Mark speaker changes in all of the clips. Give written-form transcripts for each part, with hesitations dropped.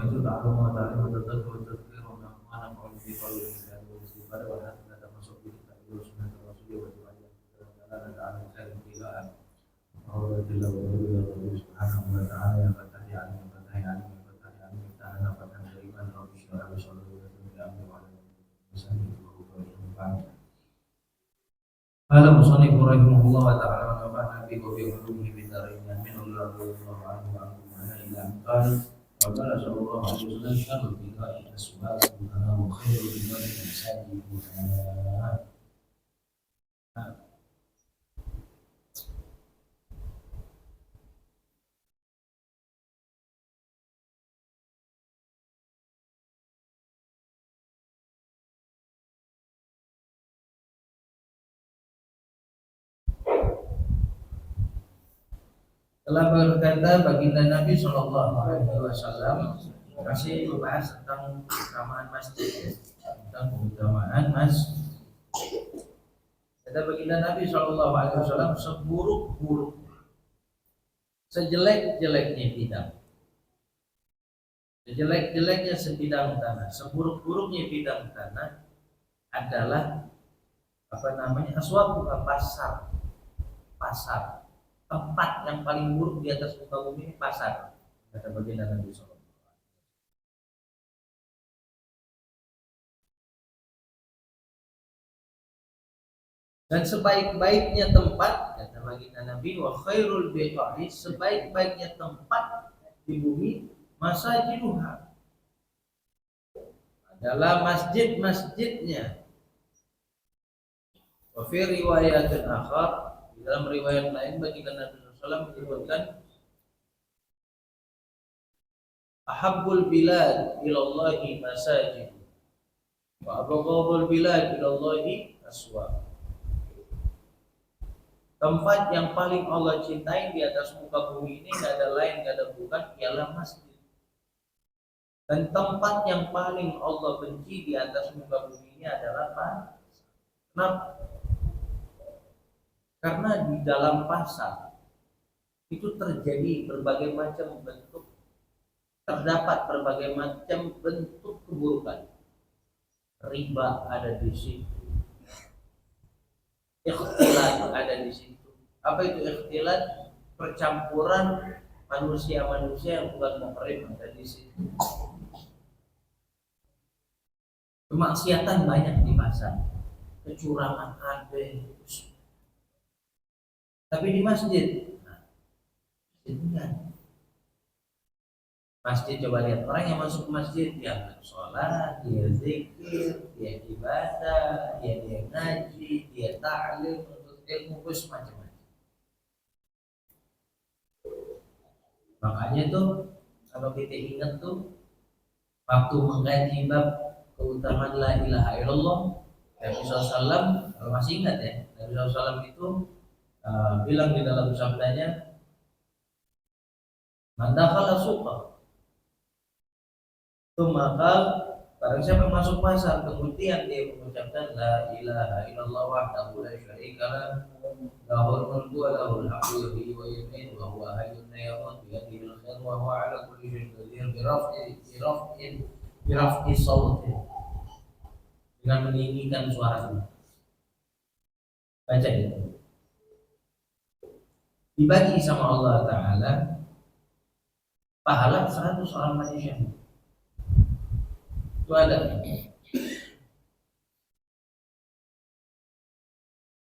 Speaker 1: itu ta'alum wa ta'lim wa tadzakkar wa tadhkir wa naf'ana qawli fi qawli wa istighfar wa hasana termasuk di kitab sunnah rasul wa ta'ala ta'ala ta'ala khairu qira'ah wa jalla wa ala subhanahu wa ta'ala ya fatahi alim ya fatahi alim ya fatahi alim ya ta'ala fatahi beriman rabbi syurah wa sallallahu wa sallam wa ala alihi wa sahbihi Qala musannif rahimahullah wa ta'ala wa nafa'ana bi ulumihi bi darin min Allah wa anhu wa anhu ila qala wa qala sallallahu alaihi wasallam syarrul bid'ah as-su'al wa khairul bid'ah al-masajid Telah berkata baginda Nabi Shallallahu Alaihi Wasallam masih membahas tentang keutamaan masjid, tentang keutamaan masjid. Kata baginda Nabi Shallallahu Alaihi Wasallam seburuk-buruk, sejelek-jeleknya bidang, sejelek-jeleknya sebidang tanah, seburuk-buruknya bidang tanah adalah aswaq pasar. Tempat yang paling buruk di atas muka bumi ini pasar, kata baginda Nabi SAW. Dan sebaik-baiknya tempat, kata baginda Nabi, wa khairul biqa'i, sebaik-baiknya tempat di bumi, masajiduha, adalah masjid-masjidnya. Wa fi riwayatin akhar, dalam riwayat lain baginda Nabi SAW menyebutkan ahabbul bilad ilallahi masajid wa abghadul bilad ilallahi aswaq. Tempat yang paling Allah cintai di atas muka bumi ini tidak ada lain, tidak ada bukan, ialah masjid. Dan tempat yang paling Allah benci di atas muka bumi ini adalah apa? Kenapa? Karena di dalam pasar itu terjadi berbagai macam bentuk, terdapat berbagai macam bentuk keburukan. Riba ada di situ, ikhtilat ada di situ. Apa itu ikhtilat? Percampuran manusia-manusia yang bukan muhrim ada di situ. Kemaksiatan banyak di pasar, kecurangan ada. Tapi di masjid, masjid coba lihat orang yang masuk ke masjid, dia sholat, dia zikir, dia ibadah, dia ngaji, dia ta'lim, untuk ilmu macam-macam. Makanya tuh kalau kita ingat tuh waktu mengkaji bab keutamaan la ilaha illallah, Nabi SAW, kalau masih ingat ya, Nabi SAW itu bilang di dalam sabdanya, man dakhala suqa, itu maka barang siapa masuk pasar kemudian dia mengucapkan la ilaha illallah wahdahu la syarika lahu, lahul mulku wa lahul hamdu yuhyi wa yumiitu wa huwa hayyun la yamut bi yadihi al-khair wa huwa ala kulli syai'in qadir bi raf'i sauti, dengan meninggikan suaranya. Baca itu. Dibagi sama Allah Ta'ala pahala 100 orang manusia. Itu ada.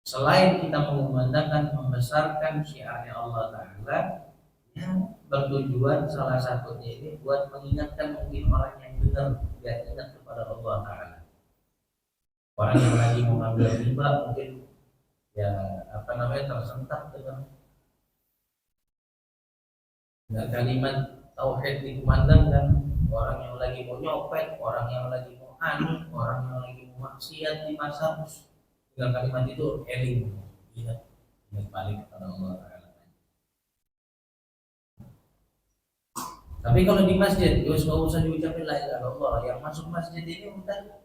Speaker 1: Selain kita mengumandangkan, membesarkan syiarnya Allah Ta'ala, yang bertujuan salah satunya ini buat mengingatkan mungkin orang yang dengar biar ingat kepada Allah Ta'ala. Orang yang lagi mengambil riba mungkin tersentak dengan kalimat tauhid dikumandangkan. Orang yang lagi mau nyopet, orang yang lagi mau anu, orang yang lagi mau maksiat di pasar, dengan kalimat itu eling, ya, yang balik kepada Allah Ta'ala. Tapi kalau di masjid, terus nggak usah diucapin la ilaha illallah. Yang masuk masjid ini udah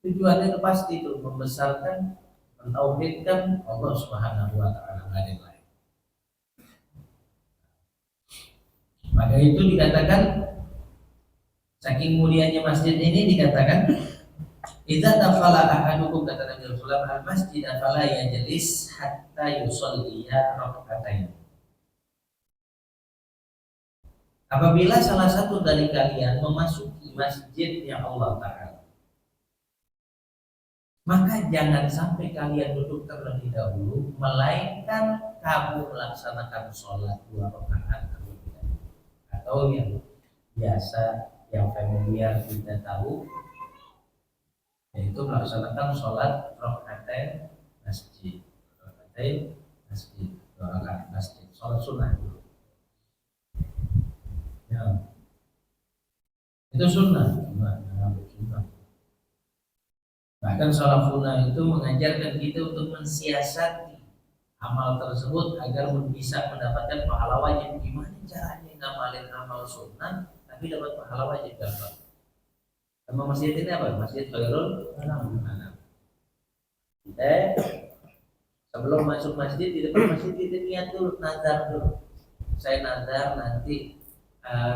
Speaker 1: tujuannya itu pasti itu membesarkan, mentauhidkan Allah Subhanahu Wa Ta'ala, nggak ada lain. Maka itu dikatakan Saking mulianya masjid ini dikatakan, idza tafala ahadukum, kata Nabi Rasulullah, al masjid fala yajlis hatta yusalliya rak'atain. Apabila salah satu dari kalian memasuki masjid yang Allah Ta'ala, maka jangan sampai kalian duduk terlebih dahulu, melainkan kamu melaksanakan sholat 2 rakaat terlebih dahulu. Atau yang biasa, yang familiar kita tahu, yaitu melaksanakan sholat rakaatain masjid, rakaatain masjid, 2 rakaat masjid, sholat sunnah dulu. Ya, itu sunnah. Bahkan salafuna itu mengajarkan kita untuk mensiasati amal tersebut agar bisa mendapatkan pahala wajib. Gimana caranya ngamalin amal sunnah tapi dapat pahala wajib? Gampang. Sama masjid ini apa? Masjid Khairul Anam. Kita sebelum masuk masjid, di depan masjid kita niat dulu, nazar dulu. Saya nazar nanti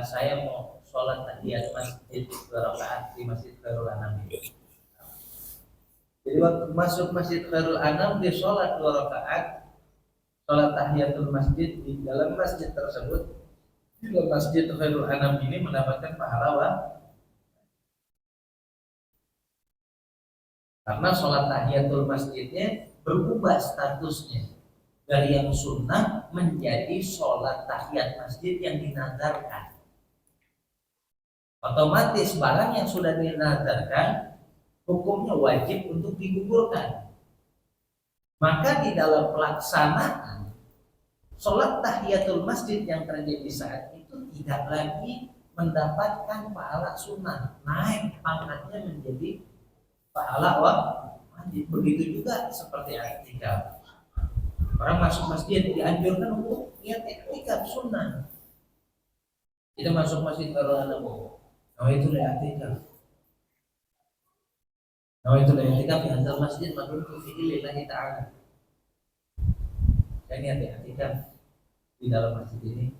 Speaker 1: saya mau sholat tahiyat masjid 2 rakaat di Masjid Khairul Anam ini. Jadi waktu masuk Masjid Khairul Anam, dia sholat 2 rakaat, sholat tahiyatul masjid di dalam masjid tersebut. Di dalam Masjid Khairul Anam ini mendapatkan pahala karena sholat tahiyatul masjidnya berubah statusnya dari yang sunnah menjadi sholat tahiyat masjid yang dinazarkan. Otomatis barang yang sudah dinazarkan hukumnya wajib untuk digugurkan. Maka di dalam pelaksanaan sholat tahiyatul masjid yang terjadi saat itu tidak lagi mendapatkan pahala sunnah, naik pangkatnya menjadi pahala wajib. Begitu juga seperti i'tikaf. Orang masuk masjid dianjurkan untuk niat i'tikaf sunnah. Kita masuk masjid Khairul Anam, itu i'tikaf. Itu i'tikaf di antar masjid madrun fi lillahi ta'ala. Saya niat i'tikaf di dalam masjid ini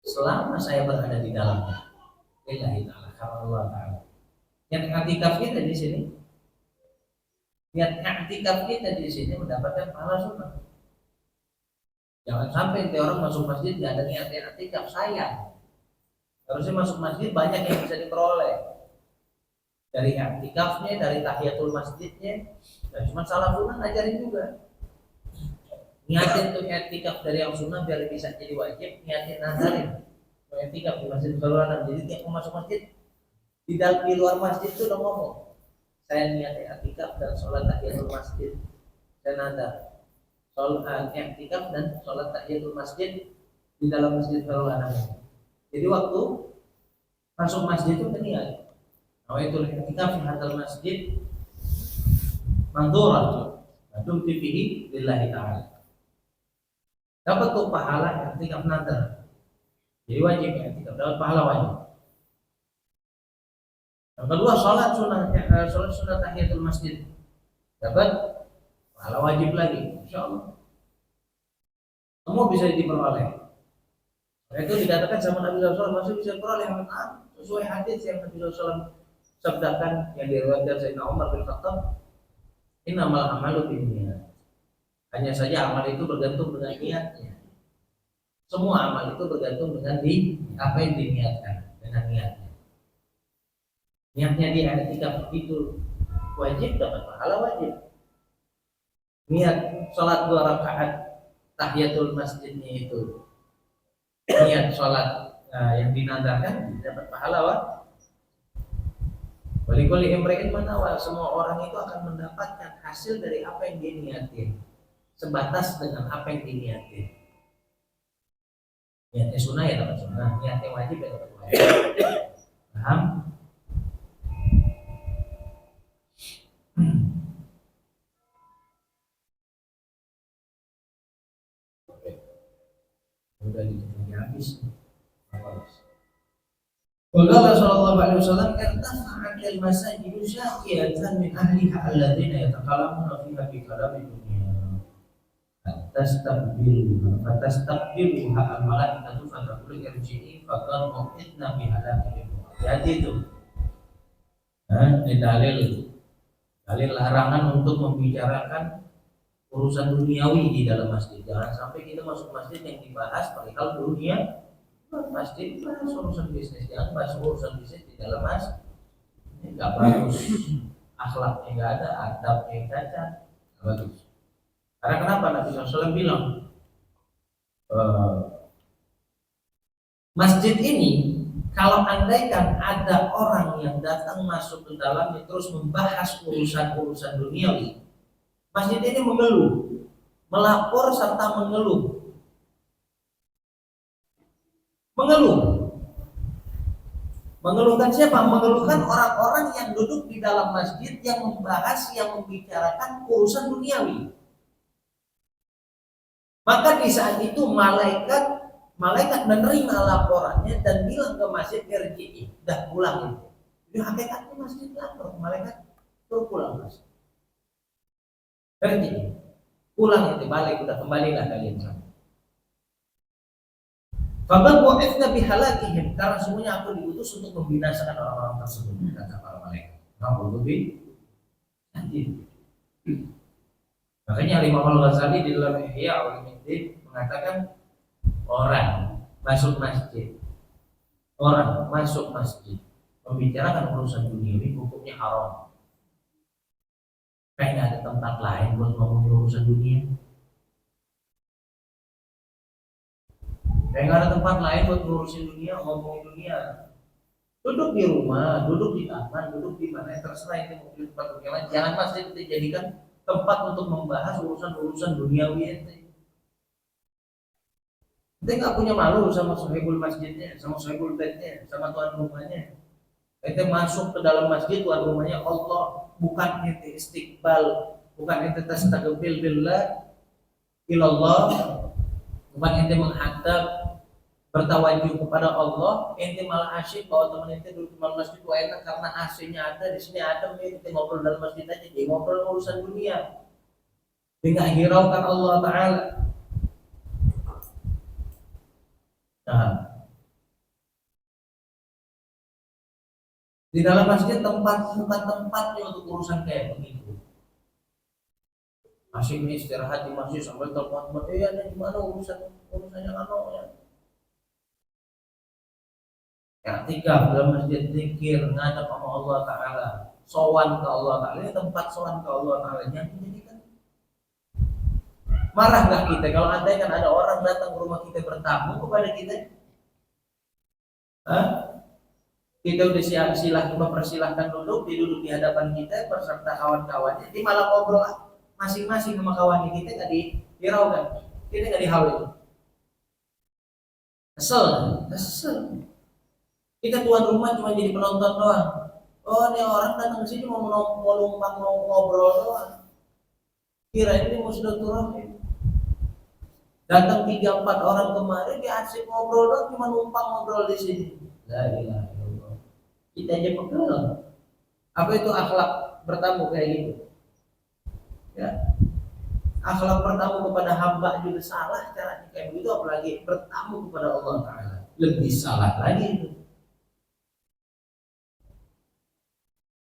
Speaker 1: selama saya berada di dalamnya lillahi ta'ala, karena Allah Ta'ala. Niat i'tikaf kita di sini, niat i'tikaf kita di sini mendapatkan pahala sunnah. Jangan sampai orang masuk masjid tidak ada niat i'tikaf, sayang. Harusnya masuk masjid banyak yang bisa diperoleh dari i'tikafnya, dari tahiyatul masjidnya. Dan cuma salah sunnah ngajarin juga. Niatin tuh i'tikaf dari yang sunnah biar bisa jadi wajib, niatin nazarin i'tikaf di Masjid Khairul Anam. Jadi tiap mau masuk masjid, di luar masjid itu udah ngomong, saya niat i'tikaf dan sholat tahiyatul masjid. Saya nazar sholat i'tikaf dan sholat tahiyatul masjid di dalam Masjid Khairul Anam. Jadi waktu masuk masjid itu niat, nawaitul i'tikaf fi hadzal masjid mandhuran madum fihi lillahi ta'ala. Dapat tuh pahala i'tikaf nazar. Jadi wajib i'tikaf, dapat pahala wajib. Yang kedua, sholat sunnah tahiyatul masjid, dapat pahala wajib lagi, insyaallah. Semua bisa diperoleh. Itu dikatakan sama Nabi SAW masih bisa diperoleh sesuai hadis yang Nabi SAW sabdakan yang diriwayatkan Sayyidina Umar bin Khattab, innamal amalu binniyat. Hanya saja amal itu bergantung dengan niatnya. Semua amal itu bergantung dengan apa yang diniatkan, dengan niatnya. Niatnya di i'tikaf itu wajib, dapat pahala wajib. Niat sholat 2 rakaat tahiyatul masjidnya itu, niat sholat yang dinazarkan, dapat pahala wajib. Walikuli imri'in manawa, semua orang itu akan mendapatkan hasil dari apa yang dia niatin, sebatas dengan apa yang diniatin. Niatnya sunnah ya dapat sunnah, niatnya wajib ya dapat wajib. Paham? Udah habis. Qala sallallahu alaihi wasallam, "Irtafa'at al-masajid syaqiyatan min ahliha alladziina yatakallamuna fiha bi kalami dunya. Fatastaqbiluha al-malaikatu fataqulu irji'i faqad mu'idna bi halakihim." Hati itu. Ini dalil larangan untuk membicarakan urusan duniawi di dalam masjid. Jangan sampai kita masuk masjid yang dibahas perihal dunia. Masjid bahas urusan bisnis, jangan bahas urusan bisnis di dalam masjid. Ini nggak bagus, akhlaknya nggak ada, adabnya cacat, nggak bagus. Karena kenapa Nabi SAW bilang masjid ini kalau andaikan ada orang yang datang masuk ke dalamnya terus membahas urusan-urusan duniawi, masjid ini mengeluh, melapor serta mengeluh. Mengeluhkan siapa? Mengeluhkan orang-orang yang duduk di dalam masjid yang membahas, yang membicarakan urusan duniawi. Maka di saat itu malaikat menerima laporannya dan bilang ke masjid, irji'i, dah pulang. Jadi hakikatnya masjid lapor, malaikat suruh pulang masjid. Irji'i, pulang itu balik, udah kembalilah kalian sana. Faqad bu'ithna bihalakihim, karena semuanya aku diutus untuk membinasakan orang-orang tersebut, kata para malaikat. Makanya Imam Al-Ghazali di dalam Ihya Ulumuddin mengatakan orang masuk masjid membicarakan urusan dunia ini hukumnya haram. Kayak nggak ada tempat lain buat ngomongin urusan dunia. Kayak nggak ada tempat lain buat ngurusin dunia, ngomongin dunia. Duduk di rumah, duduk di taman, duduk di mana terserah, itu mau di tempat dunia. Jangan masjid dijadikan tempat untuk membahas urusan-urusan duniawi itu. Kita nggak punya malu sama sahibul masjidnya, sama sahibul baitnya, sama tuan rumahnya. Kita masuk ke dalam masjid, tuan rumahnya Allah, bukan ente istiqbal, bukan ente tastaqbil billah ilallah, bukan ente menghadap bertawajuh kepada Allah, ente malah asyik bawa teman ente duduk di masjid itu enak karena AC-nya ada, di sini ada, ente ngobrol dalam masjid aja, dia ngobrol urusan dunia, dia nggak hiraukan Allah Taala. Nah, di dalam masjid bukan tempatnya untuk urusan kayak begitu. Asyik istirahat di masjid sambil telepon, ada di mana urusannya ya. I'tikaf dalam masjid, zikir, ngadap sama Allah Ta'ala, sowan ke Allah Ta'ala. Ini tempat sowan ke Allah Ta'ala. Jangan dijadikan. Marah gak kita kalau andai kan ada orang datang ke rumah kita bertamu kepada kita? Kita udah mempersilahkan duduk di hadapan kita beserta kawan-kawannya. Jadi malah ngobrol masing-masing sama kawannya, kita gak dihiraukan, kita gak dihaul. Kesel. Kita tuan rumah cuma jadi penonton doang. Oh, ini orang datang ke sini mau numpang, mau ngobrol doang. Kira ini mau silaturahmi. Datang 3-4 orang kemarin, dia asik ngobrol doang, cuma numpang ngobrol di sini. La ilaha illallah. Kita aja pegel. Apa itu akhlak bertamu kayak gitu? Ya. Akhlak bertamu kepada hamba juga salah caranya kayak begitu, apalagi bertamu kepada Allah Ta'ala. Lebih salah lagi itu.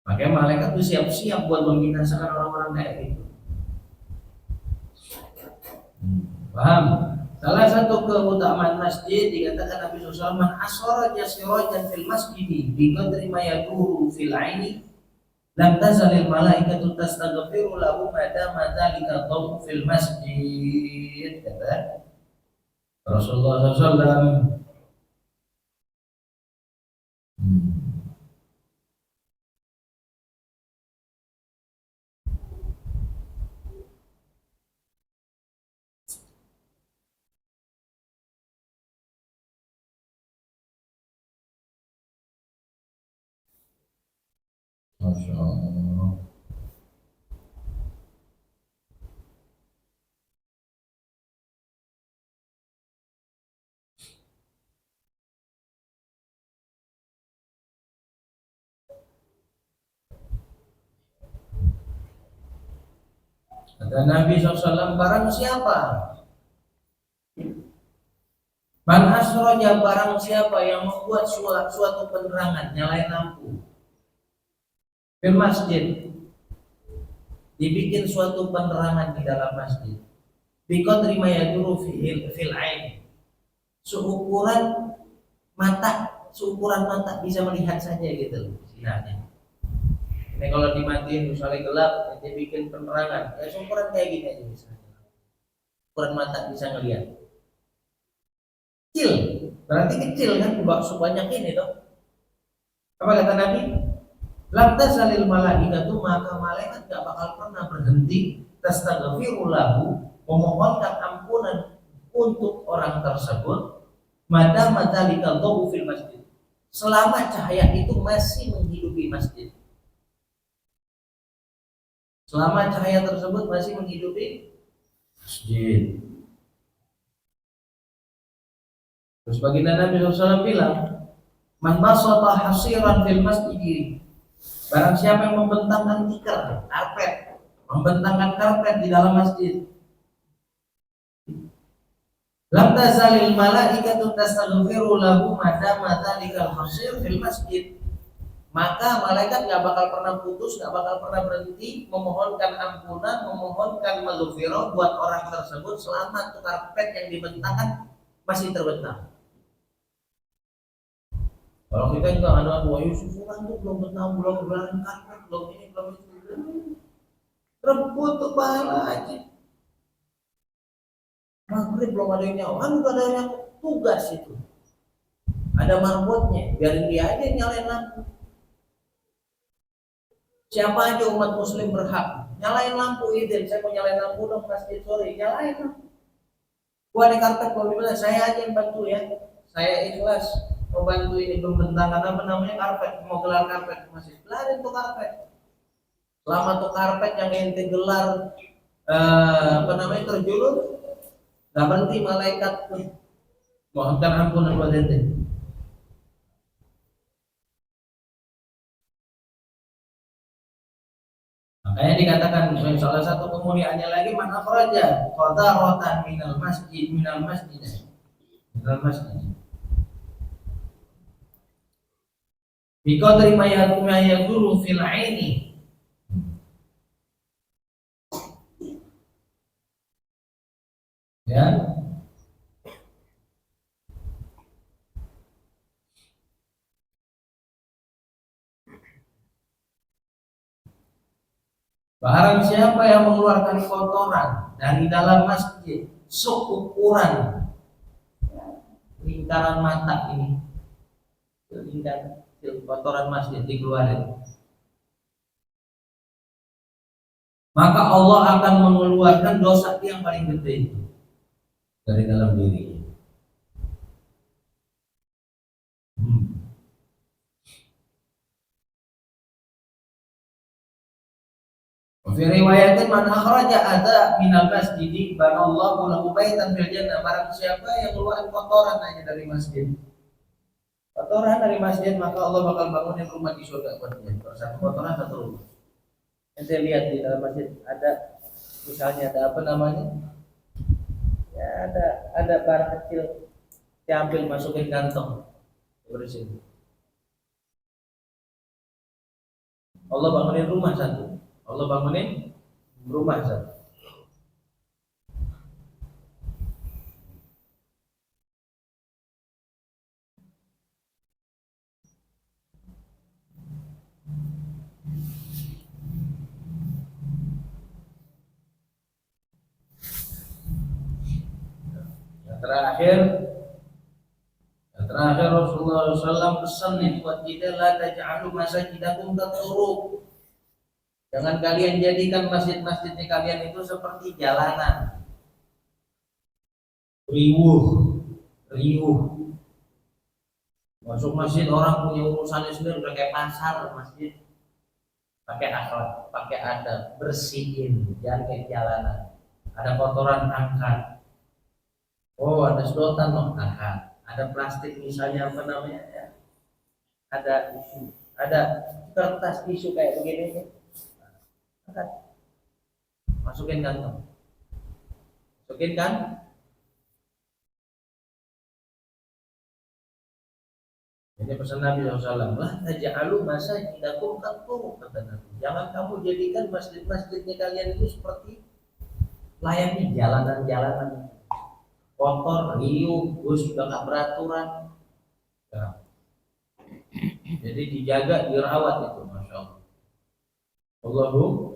Speaker 1: Makanya malaikat itu siap-siap buat membinasakan orang-orang kayak gitu. Paham? Salah satu keutamaan masjid dikatakan Nabi SAW, man asara jasirajan fil masjidi bi qadri ma yaduru fil aini lam tazalil malaikatu tastaghfiru lahu ma dama dzalika dhawu fil masjid. Kata Rasulullah SAW. Masya Allah. Kata Nabi SAW, barang siapa Man asroja, barang siapa yang membuat suatu penerangan, nyalain lampu di masjid, dibikin suatu penerangan di dalam masjid. Biqadri ma yaduru fil ain, seukuran seukuran mata bisa melihat saja gitu sinarnya. Ini kalau dimatiin misalnya gelap, dia bikin penerangan, ya seukuran kayak gini aja misalnya. Ukuran mata bisa ngelihat. Kecil, berarti kecil kan, sebanyak ini dong. Apa kata Nabi? Lam tazalil malaikatu, maka malaikat gak bakal pernah berhenti tastaghfiru lahu, memohonkan ampunan untuk orang tersebut, madama dzalika dhawu fil masjid, selama cahaya itu masih menghidupi masjid. Selama cahaya tersebut masih menghidupi masjid. Terus baginda Nabi SAW bilang, man basata hasiran fil masjid, barang siapa yang membentangkan tikar, karpet, membentangkan karpet di dalam masjid, lam tazalil malaikatu tastaghfiru lahu madama dzalikal hasir fil masjid, maka malaikat gak bakal pernah putus, gak bakal pernah berhenti memohonkan ampunan, memohonkan maghfirah buat orang tersebut selama tuh karpet yang dibentangkan masih terbentang. Kalau kita enggak ada, wah Yusuf kan tuh belum bentang, belum berani karpet, belum ini, belum itu, rebut tuh pahala aja. Maghrib belum ada yang nyawa, kan udah ada yang tugas itu, ada marbotnya, biarin dia aja nyalain lampu. Siapa aja umat muslim berhak nyalain lampu idin, saya mau nyalain lampu dong masjid sore, nyalain lampu. Gua ada karpet, kalau bilang saya aja yang bantu ya, saya ikhlas mau bantu ini pembentangan apa namanya karpet, mau gelar karpet masih gelarin tuh karpet. Selama tuh karpet yang ente gelar apa namanya terjulur, nggak berhenti malaikat tuh mohonkan ampunan buat ente. Makanya dikatakan salah satu kemuliaannya lagi, man akhraja qadaratan minal masjid minal masjid. Biqadri ma yaduru fil aini, ya. Barang siapa yang mengeluarkan kotoran dari dalam masjid seukuran lingkaran mata ini, lingkaran kotoran masjid dikeluarin, maka Allah akan mengeluarkan dosa yang paling gede dari dalam diri. Fi riwayatin man akhraja adza minal masjid banallahu lahu baitan fil jannah, barang siapa yang keluarin kotoran aja dari masjid, kotoran dari masjid, maka Allah bakal bangunin rumah di surga buat dia. Satu kotoran satu rumah. Ente lihat di dalam masjid ada, misalnya ada apa namanya, ya ada barang kecil, diambil masukin kantong, bersihin. Allah bangunin rumah satu. Allah bangunin rumah satu. Yang terakhir Rasulullah SAW pesan nih buat kita, la taj'alu masajidakum taturuk. Jangan kalian jadikan masjid-masjidnya kalian itu seperti jalanan. Riuh. Masuk masjid orang punya urusannya sendiri, udah kayak pasar masjid. Pakai akhlak, pakai adab, bersihin, jangan kayak jalanan. Ada kotoran angkat. Oh, ada sedotan loh, angkat. Ada plastik misalnya apa namanya ya. Ada kertas tisu kayak begini. Angkat. Masukin kantong. Masukin kan? Jadi pesan Nabi SAW, lah taj'alu masajidakum qattu, kata Nabi. Jangan kamu jadikan masjid-masjidnya kalian itu seperti layaknya jalanan-jalanan kotor, riuh, terus juga nggak beraturan. Ya. Jadi dijaga, dirawat itu, masya Allah. Allahu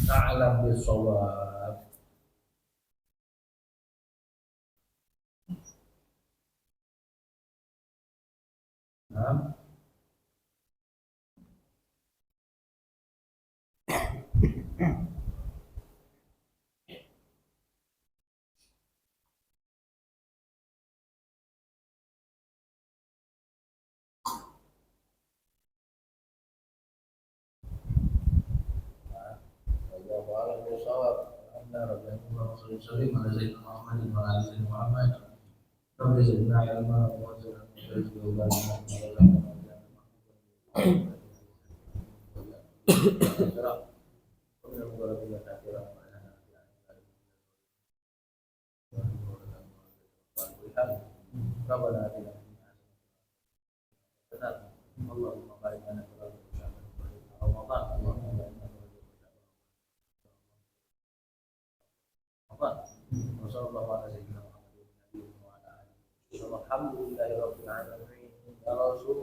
Speaker 1: a'lam bishawab. Nah, Allahu a'lam bishawab. Alhamdulillah rabbil alamin. Sallallahu alaihi Muhammad wa ala ali Muhammad. Rabbi zidna ilma wa zidna Rabbana atina benar. Allahumma barik lana fi Ramadan. Allahumma barik lana fi Ramadan. Wa sallallahu ala sayyidina Muhammadin wa ala alihi. Alhamdulillahirabbil alamin. Ya Rasul